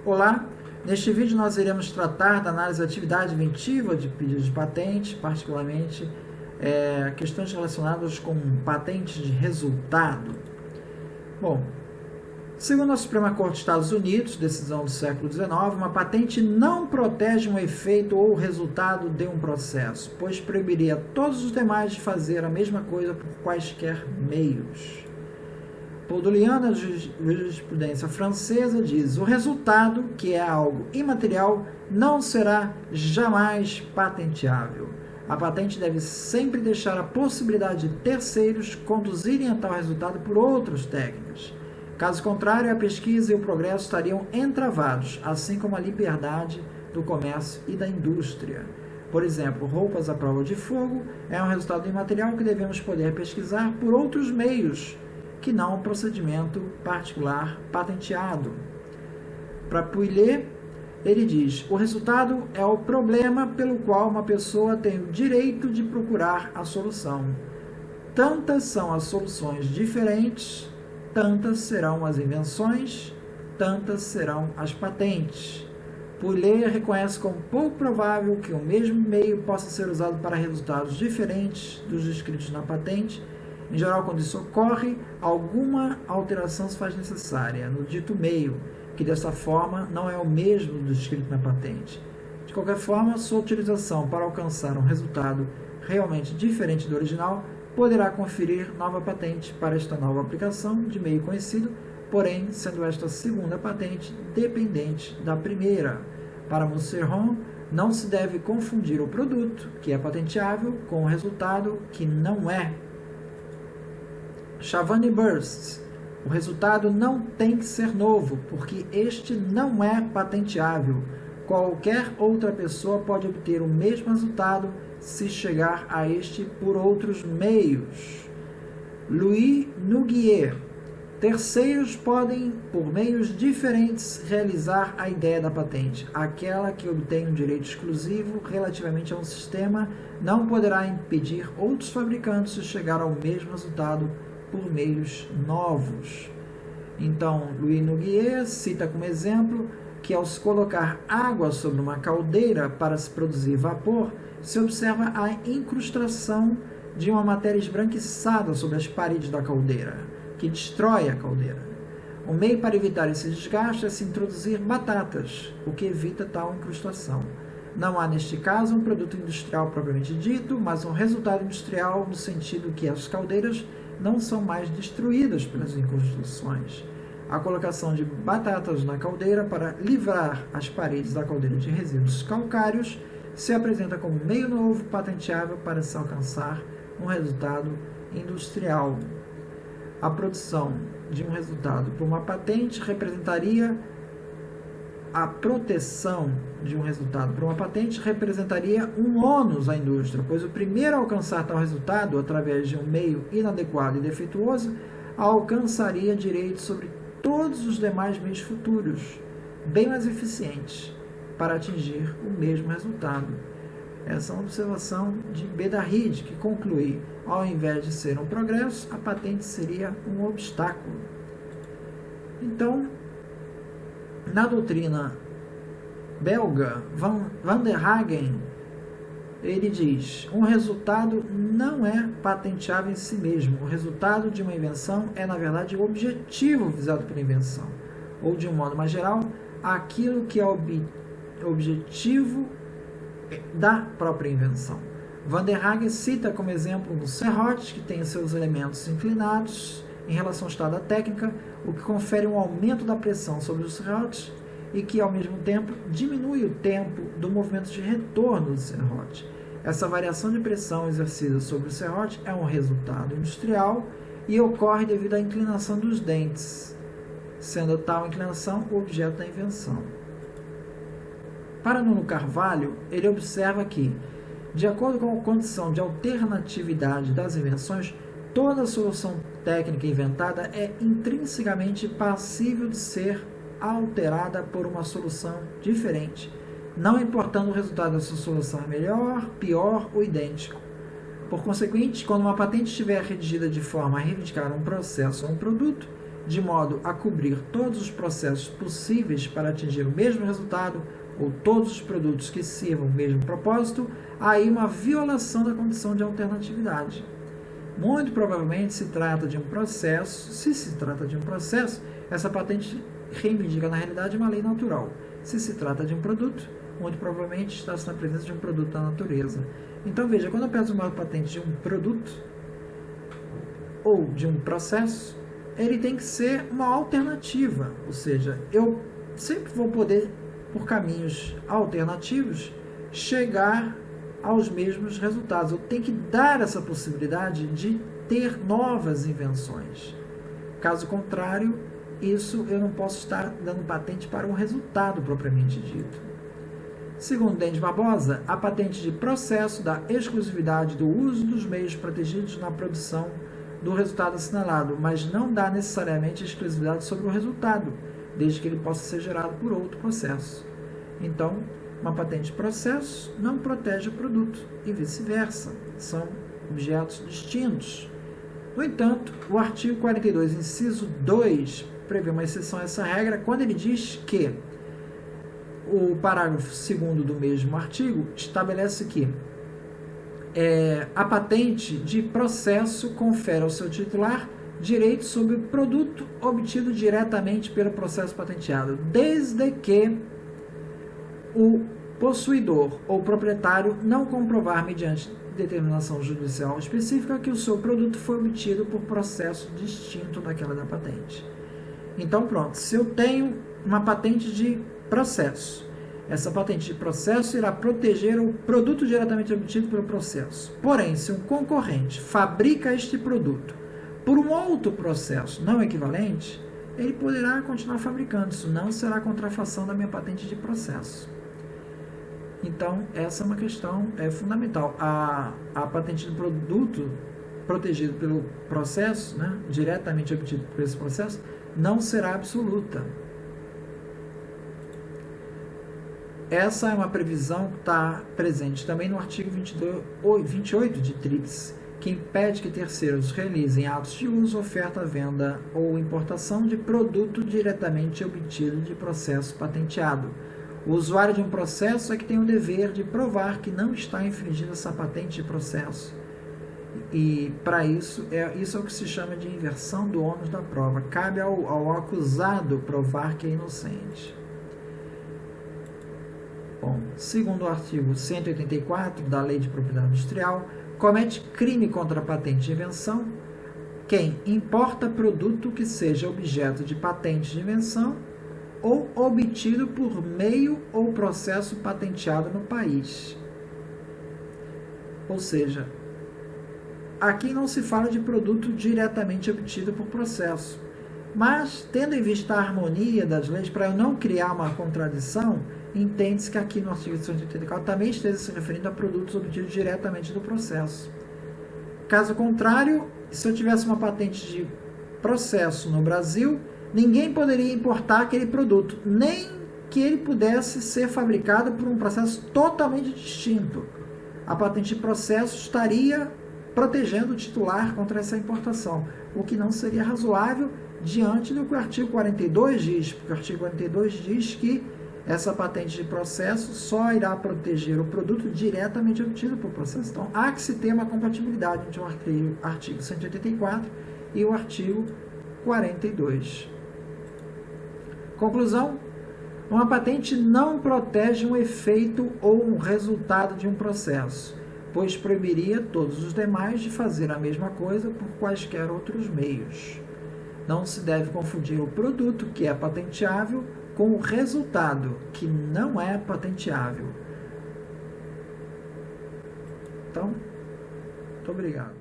Olá, neste vídeo nós iremos tratar da análise da atividade inventiva de pedido de patente, particularmente questões relacionadas com patente de resultado. Bom, segundo a Suprema Corte dos Estados Unidos, decisão do século XIX, uma patente não protege um efeito ou resultado de um processo, pois proibiria todos os demais de fazer a mesma coisa por quaisquer meios. Podoliana, jurisprudência francesa, diz: o resultado, que é algo imaterial, não será jamais patenteável. A patente deve sempre deixar a possibilidade de terceiros conduzirem a tal resultado por outras técnicas. Caso contrário, a pesquisa e o progresso estariam entravados, assim como a liberdade do comércio e da indústria. Por exemplo, roupas à prova de fogo é um resultado imaterial que devemos poder pesquisar por outros meios, que não um procedimento particular patenteado. Para Pouillet, ele diz: o resultado é o problema pelo qual uma pessoa tem o direito de procurar a solução. Tantas são as soluções diferentes, tantas serão as invenções, tantas serão as patentes. Pouillet reconhece como pouco provável que o mesmo meio possa ser usado para resultados diferentes dos descritos na patente. Em geral, quando isso ocorre, alguma alteração se faz necessária no dito meio, que dessa forma não é o mesmo do descrito na patente. De qualquer forma, sua utilização para alcançar um resultado realmente diferente do original poderá conferir nova patente para esta nova aplicação de meio conhecido, porém, sendo esta segunda patente dependente da primeira. Para Mousseron, não se deve confundir o produto, que é patenteável, com o resultado, que não é. Chavannes-Burst: o resultado não tem que ser novo, porque este não é patenteável. Qualquer outra pessoa pode obter o mesmo resultado se chegar a este por outros meios. Louis Nouguier: terceiros podem, por meios diferentes, realizar a ideia da patente. Aquela que obtém um direito exclusivo relativamente a um sistema não poderá impedir outros fabricantes de chegar ao mesmo resultado por meios novos. Então, Louis Nouguier cita como exemplo que, ao se colocar água sobre uma caldeira para se produzir vapor, se observa a incrustação de uma matéria esbranquiçada sobre as paredes da caldeira, que destrói a caldeira. O meio para evitar esse desgaste é se introduzir batatas, o que evita tal incrustação. Não há, neste caso, um produto industrial propriamente dito, mas um resultado industrial no sentido que as caldeiras não são mais destruídas pelas incrustações. A colocação de batatas na caldeira para livrar as paredes da caldeira de resíduos calcários se apresenta como meio novo patenteável para se alcançar um resultado industrial. A produção de um resultado por uma patente representaria a proteção de um resultado por uma patente representaria um ônus à indústria, pois o primeiro a alcançar tal resultado, através de um meio inadequado e defeituoso, alcançaria direitos sobre todos os demais meios futuros, bem mais eficientes, para atingir o mesmo resultado. Essa é uma observação de Bédarride, que conclui: ao invés de ser um progresso, a patente seria um obstáculo. Então, na doutrina belga, Van der Hagen, ele diz: um resultado não é patenteável em si mesmo. O resultado de uma invenção é, na verdade, o objetivo visado pela invenção. Ou, de um modo mais geral, aquilo que é objetivo da própria invenção. Van der Hagen cita como exemplo um serrote que tem seus elementos inclinados em relação ao estado da técnica, o que confere um aumento da pressão sobre os serrotes e que, ao mesmo tempo, diminui o tempo do movimento de retorno do serrote. Essa variação de pressão exercida sobre o serrote é um resultado industrial e ocorre devido à inclinação dos dentes, sendo tal inclinação o objeto da invenção. Para Nuno Carvalho, ele observa que, de acordo com a condição de alternatividade das invenções, toda solução técnica inventada é intrinsecamente passível de ser alterada por uma solução diferente, não importando o resultado dessa solução é melhor, pior ou idêntico. Por conseguinte, quando uma patente estiver redigida de forma a reivindicar um processo ou um produto, de modo a cobrir todos os processos possíveis para atingir o mesmo resultado, ou todos os produtos que sirvam o mesmo propósito, há aí uma violação da condição de alternatividade. Muito provavelmente se trata de um processo, se trata de um processo, essa patente reivindica na realidade uma lei natural. Se trata de um produto, muito provavelmente está-se na presença de um produto da natureza. Então veja, quando eu peço uma patente de um produto ou de um processo, ele tem que ser uma alternativa, ou seja, eu sempre vou poder, por caminhos alternativos, chegar aos mesmos resultados. Eu tenho que dar essa possibilidade de ter novas invenções. Caso contrário, isso eu não posso estar dando patente para um resultado propriamente dito. Segundo Denis Barbosa, a patente de processo dá exclusividade do uso dos meios protegidos na produção do resultado assinalado, mas não dá necessariamente exclusividade sobre o resultado, desde que ele possa ser gerado por outro processo. Então, uma patente de processo não protege o produto e vice-versa, são objetos distintos. No entanto, o artigo 42, inciso 2, prevê uma exceção a essa regra quando ele diz que o parágrafo 2º do mesmo artigo estabelece que a patente de processo confere ao seu titular direito sobre o produto obtido diretamente pelo processo patenteado, desde que o possuidor ou proprietário não comprovar mediante determinação judicial específica que o seu produto foi obtido por processo distinto daquela da patente. Então pronto, se eu tenho uma patente de processo, essa patente de processo irá proteger o produto diretamente obtido pelo processo. Porém, se um concorrente fabrica este produto por um outro processo não equivalente, ele poderá continuar fabricando. Isso não será contrafação da minha patente de processo. Então, essa é uma questão fundamental. A patente de produto protegido pelo processo, né, diretamente obtido por esse processo, não será absoluta. Essa é uma previsão que está presente também no artigo 28 de TRIPS, que impede que terceiros realizem atos de uso, oferta, venda ou importação de produto diretamente obtido de processo patenteado. O usuário de um processo é que tem o dever de provar que não está infringindo essa patente de processo. E, para isso é o que se chama de inversão do ônus da prova. Cabe ao acusado provar que é inocente. Bom, segundo o artigo 184 da Lei de Propriedade Industrial, comete crime contra a patente de invenção quem importa produto que seja objeto de patente de invenção ou obtido por meio ou processo patenteado no país. Ou seja, aqui não se fala de produto diretamente obtido por processo, mas, tendo em vista a harmonia das leis, para eu não criar uma contradição, entende-se que aqui no artigo 184 também esteja se referindo a produtos obtidos diretamente do processo. Caso contrário, se eu tivesse uma patente de processo no Brasil, ninguém poderia importar aquele produto, nem que ele pudesse ser fabricado por um processo totalmente distinto. A patente de processo estaria protegendo o titular contra essa importação, o que não seria razoável diante do que o artigo 42 diz, porque o artigo 42 diz que essa patente de processo só irá proteger o produto diretamente obtido por processo. Então, há que se ter uma compatibilidade entre o artigo 184 e o artigo 42. Conclusão: uma patente não protege um efeito ou um resultado de um processo, pois proibiria todos os demais de fazer a mesma coisa por quaisquer outros meios. Não se deve confundir o produto, que é patenteável, com o resultado, que não é patenteável. Então, muito obrigado.